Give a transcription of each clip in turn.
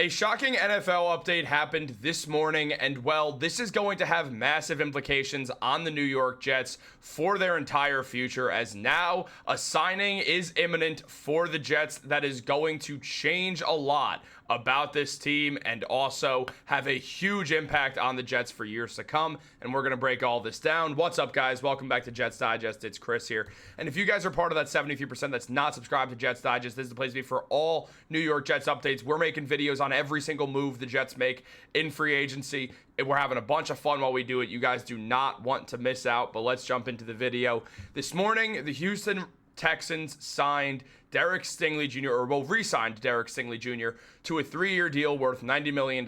A shocking NFL update happened this morning, and well, this is going to have massive implications on the New York Jets for their entire future, as now a signing is imminent for the Jets that is going to change a lot about this team and also have a huge impact on the Jets for years to come. And we're going to break all this down. What's up, guys? Welcome back to Jets Digest. It's Chris here. And if you guys are part of that 73% that's not subscribed to Jets Digest, this is the place to be for all New York Jets updates. We're making videos on every single move the Jets make in free agency. We're having a bunch of fun while we do it. You guys do not want to miss out, but let's jump into the video. This morning, the Houston Texans signed Derek Stingley Jr., or re-signed Derek Stingley Jr. to a 3-year deal worth $90 million,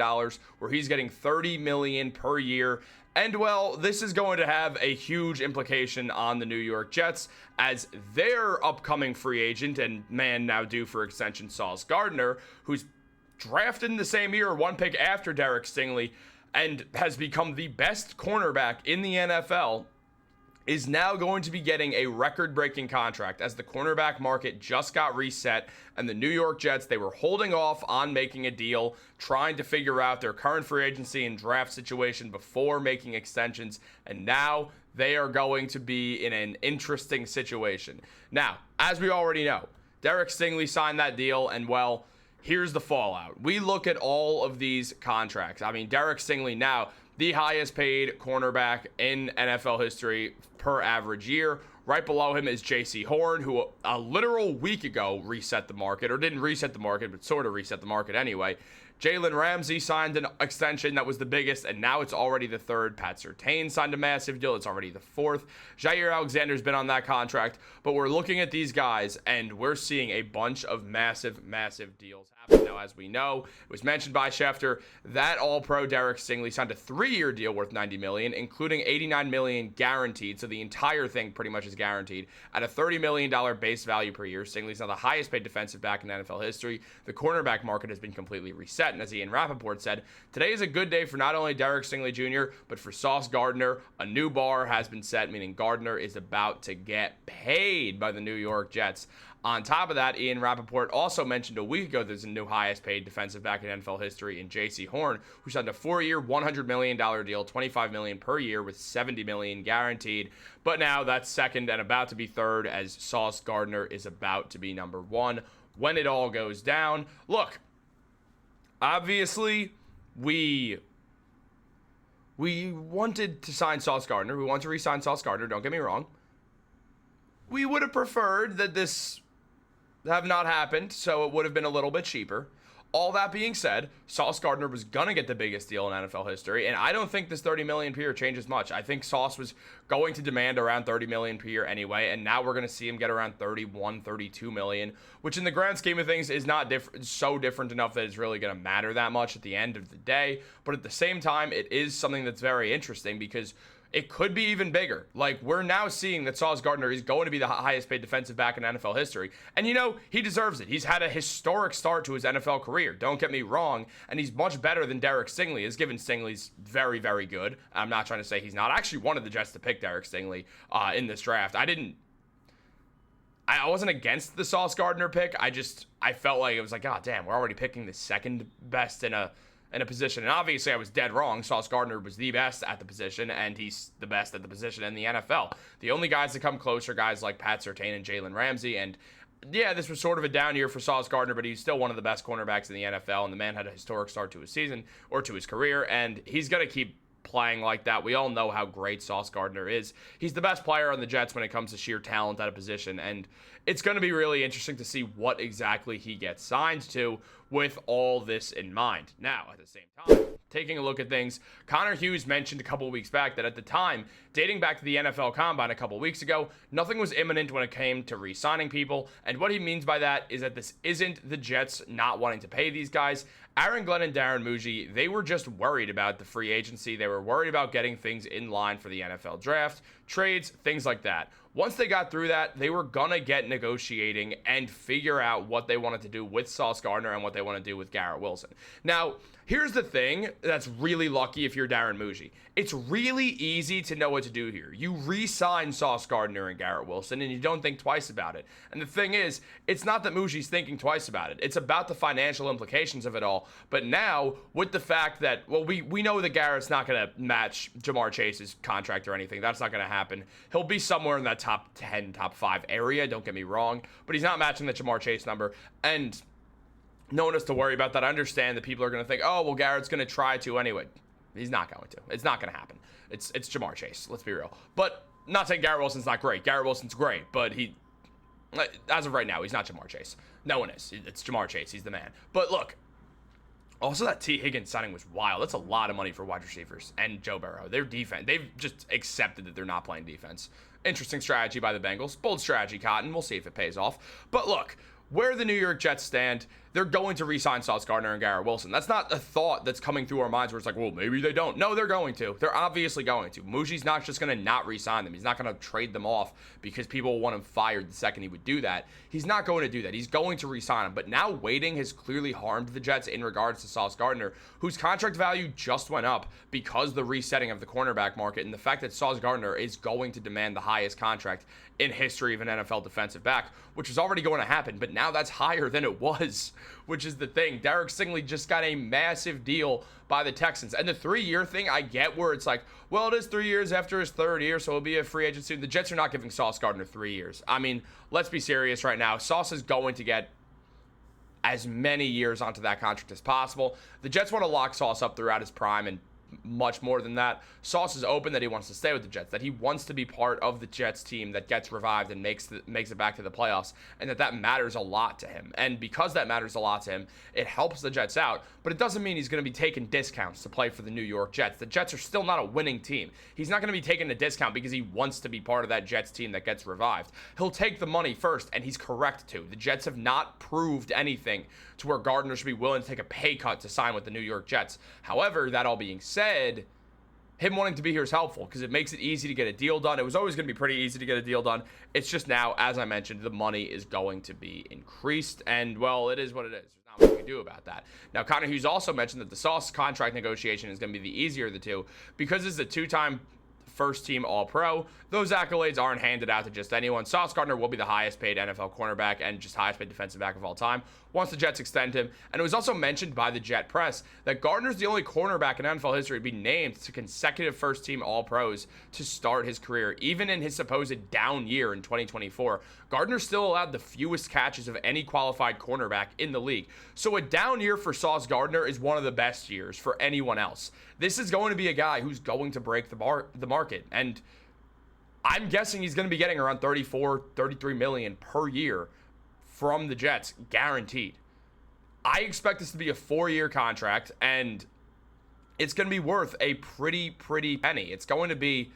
where he's getting $30 million per year. And well, this is going to have a huge implication on the New York Jets, as their upcoming free agent and man now due for extension, Sauce Gardner, who's drafted in the same year, one pick after Derek Stingley, and has become the best cornerback in the NFL, is now going to be getting a record-breaking contract, as the cornerback market just got reset, and the New York Jets, they were holding off on making a deal, trying to figure out their current free agency and draft situation before making extensions, and now they are going to be in an interesting situation. Now, as we already know, Derek Stingley signed that deal, and well, here's the fallout. We look at all of these contracts. I mean, Derek Stingley now, the highest paid cornerback in NFL history per average year. Right below him is J.C. Horn, who a literal week ago reset the market, or didn't reset the market, but sort of reset the market anyway. Jalen Ramsey signed an extension that was the biggest, and now it's already the third. Pat Surtain signed a massive deal. It's already the fourth. Jair Alexander's been on that contract, but we're looking at these guys, and we're seeing a bunch of massive deals happen. Now, as we know, it was mentioned by Schefter that All-Pro Derek Stingley signed a 3-year deal worth $90 million, including $89 million guaranteed, so the entire thing pretty much is guaranteed, at a $30 million base value per year. Stingley's now the highest paid defensive back in NFL history. The cornerback market has been completely reset. And as Ian Rappaport said, today is a good day for not only Derek Stingley Jr., but for Sauce Gardner. A new bar has been set, meaning Gardner is about to get paid by the New York Jets. On top of that, Ian Rappaport also mentioned a week ago there's a new highest paid defensive back in NFL history in J.C. Horn, who signed a 4-year, $100 million deal, $25 million per year with $70 million guaranteed. But now that's second and about to be third, as Sauce Gardner is about to be number one when it all goes down. Look, obviously, we wanted to sign Sauce Gardner. We want to re-sign Sauce Gardner, don't get me wrong. We would have preferred that this have not happened, so it would have been a little bit cheaper. All that being said, Sauce Gardner was going to get the biggest deal in NFL history, and I don't think this $30 million per year changes much. I think Sauce was going to demand around $30 million per year anyway, and now we're going to see him get around $31, $32 million, which in the grand scheme of things is not so different enough that it's really going to matter that much at the end of the day. But at the same time, it is something that's very interesting because it could be even bigger. Like, we're now seeing that Sauce Gardner is going to be the highest paid defensive back in NFL history. And, you know, he deserves it. He's had a historic start to his NFL career. Don't get me wrong. And he's much better than Derek Stingley is, given Stingley's very good. I'm not trying to say he's not. I actually wanted the Jets to pick Derek Stingley in this draft. I wasn't against the Sauce Gardner pick. I felt like it was like, God damn, we're already picking the second best in a position. And obviously I was dead wrong. Sauce Gardner was the best at the position, and he's the best at the position in the NFL. The only guys that come close are guys like Pat Surtain and Jalen Ramsey. And yeah, this was sort of a down year for Sauce Gardner, but he's still one of the best cornerbacks in the NFL, and the man had a historic start to his season, or to his career, and he's going to keep playing like that. We all know how great Sauce Gardner is. He's the best player on the Jets when it comes to sheer talent at a position, and it's going to be really interesting to see what exactly he gets signed to with all this in mind. Now, at the same time, taking a look at things, Connor Hughes mentioned a couple of weeks back that at the time, dating back to the NFL Combine a couple of weeks ago, nothing was imminent when it came to re-signing people, and what he means by that is that this isn't the Jets not wanting to pay these guys. Aaron Glenn and Darren Mougey, they were just worried about the free agency. They were worried about getting things in line for the NFL draft, trades, things like that. Once they got through that, they were going to get negotiating and figure out what they wanted to do with Sauce Gardner and what they want to do with Garrett Wilson. Now, here's the thing that's really lucky if you're Darren Mougey. It's really easy to know what to do here. You re-sign Sauce Gardner and Garrett Wilson, and you don't think twice about it. And the thing is, it's not that Mougey's thinking twice about it. It's about the financial implications of it all. But now, with the fact that, well, we know that Garrett's not going to match Ja'Marr Chase's contract or anything. That's not going to happen. He'll be somewhere in that top 10, top 5 area, don't get me wrong. But he's not matching the Ja'Marr Chase number. And no one has to worry about that. I understand that people are going to think, oh, well, Garrett's going to try to anyway. He's not going to. It's not going to happen. It's Ja'Marr Chase. Let's be real. But not saying Garrett Wilson's not great. Garrett Wilson's great, but as of right now, he's not Ja'Marr Chase. No one is. It's Ja'Marr Chase. He's the man. But look, also that T. Higgins signing was wild. That's a lot of money for wide receivers and Joe Burrow. Their defense, they've just accepted that they're not playing defense. Interesting strategy by the Bengals. Bold strategy, Cotton. We'll see if it pays off. But look, where the New York Jets stand, they're going to re-sign Sauce Gardner and Garrett Wilson. That's not a thought that's coming through our minds where it's like, well, maybe they don't. No, they're going to. They're obviously going to. Mougey's not just going to not re-sign them. He's not going to trade them off because people want him fired the second he would do that. He's not going to do that. He's going to re-sign him. But now waiting has clearly harmed the Jets in regards to Sauce Gardner, whose contract value just went up because the resetting of the cornerback market and the fact that Sauce Gardner is going to demand the highest contract in history of an NFL defensive back, which is already going to happen, but now that's higher than it was, which is the thing. Derek Stingley just got a massive deal by the Texans. And the 3-year thing, I get where it's like, well, it is 3 years after his third year, so he'll be a free agent soon. The Jets are not giving Sauce Gardner 3 years. I mean, let's be serious right now. Sauce is going to get as many years onto that contract as possible. The Jets want to lock Sauce up throughout his prime and much more than that. Sauce is open that he wants to stay with the Jets, that he wants to be part of the Jets team that gets revived and makes it back to the playoffs, and that matters a lot to him. And because that matters a lot to him, it helps the Jets out, but it doesn't mean he's going to be taking discounts to play for the New York Jets. The Jets are still not a winning team. He's not going to be taking a discount because he wants to be part of that Jets team that gets revived. He'll take the money first, and he's correct to. The Jets have not proved anything to where Gardner should be willing to take a pay cut to sign with the New York Jets. However, that all being said, him wanting to be here is helpful because it makes it easy to get a deal done. It was always going to be pretty easy to get a deal done. It's just now, as I mentioned, the money is going to be increased, and, well, it is what it is. There's not much we can do about that. Now, Connor Hughes also mentioned that the Sauce contract negotiation is going to be the easier of the two because it's a 2-time first-team All-Pro. Those accolades aren't handed out to just anyone. Sauce Gardner will be the highest-paid NFL cornerback and just highest-paid defensive back of all time once the Jets extend him. And it was also mentioned by the Jet press that Gardner's the only cornerback in NFL history to be named to consecutive first-team All-Pros to start his career. Even in his supposed down year in 2024, Gardner still allowed the fewest catches of any qualified cornerback in the league. So a down year for Sauce Gardner is one of the best years for anyone else. This is going to be a guy who's going to break the market. And I'm guessing he's going to be getting around $33 million per year from the Jets, guaranteed. I expect this to be a 4-year contract, and it's going to be worth a pretty penny. It's going to be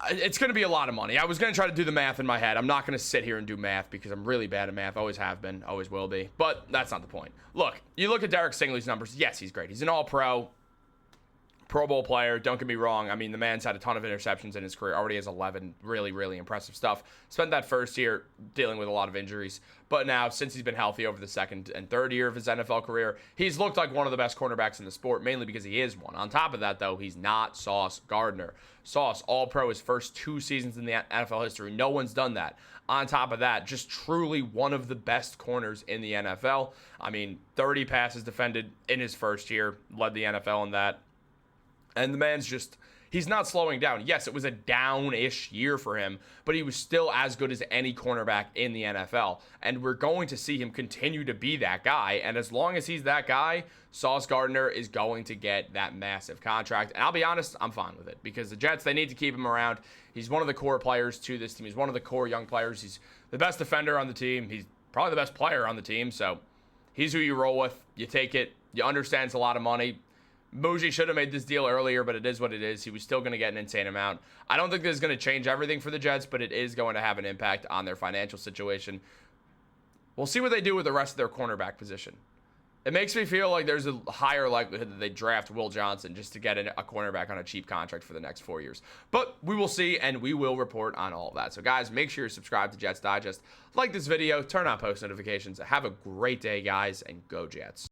a lot of money. I was going to try to do the math in my head. I'm not going to sit here and do math because I'm really bad at math. Always have been, always will be. But that's not the point. Look, you look at Derek Stingley's numbers. Yes, he's great. He's an All-Pro. Pro Bowl player, don't get me wrong. I mean, the man's had a ton of interceptions in his career. Already has 11. Really impressive stuff. Spent that first year dealing with a lot of injuries. But now, since he's been healthy over the second and third year of his NFL career, he's looked like one of the best cornerbacks in the sport, mainly because he is one. On top of that, though, he's not Sauce Gardner. Sauce, All-Pro his first 2 seasons in the NFL history. No one's done that. On top of that, just truly one of the best corners in the NFL. I mean, 30 passes defended in his first year. Led the NFL in that. And the man's just, he's not slowing down. Yes, it was a down-ish year for him, but he was still as good as any cornerback in the NFL. And we're going to see him continue to be that guy. And as long as he's that guy, Sauce Gardner is going to get that massive contract. And I'll be honest, I'm fine with it because the Jets, they need to keep him around. He's one of the core players to this team. He's one of the core young players. He's the best defender on the team. He's probably the best player on the team. So he's who you roll with. You take it. You understand it's a lot of money. Mougey should have made this deal earlier, but it is what it is. He was still going to get an insane amount. I don't think this is going to change everything for the Jets, but it is going to have an impact on their financial situation. We'll see what they do with the rest of their cornerback position. It makes me feel like there's a higher likelihood that they draft Will Johnson just to get a cornerback on a cheap contract for the next 4 years. But we will see, and we will report on all of that. So, guys, make sure you're subscribed to Jets Digest. Like this video, turn on post notifications. Have a great day, guys, and go Jets.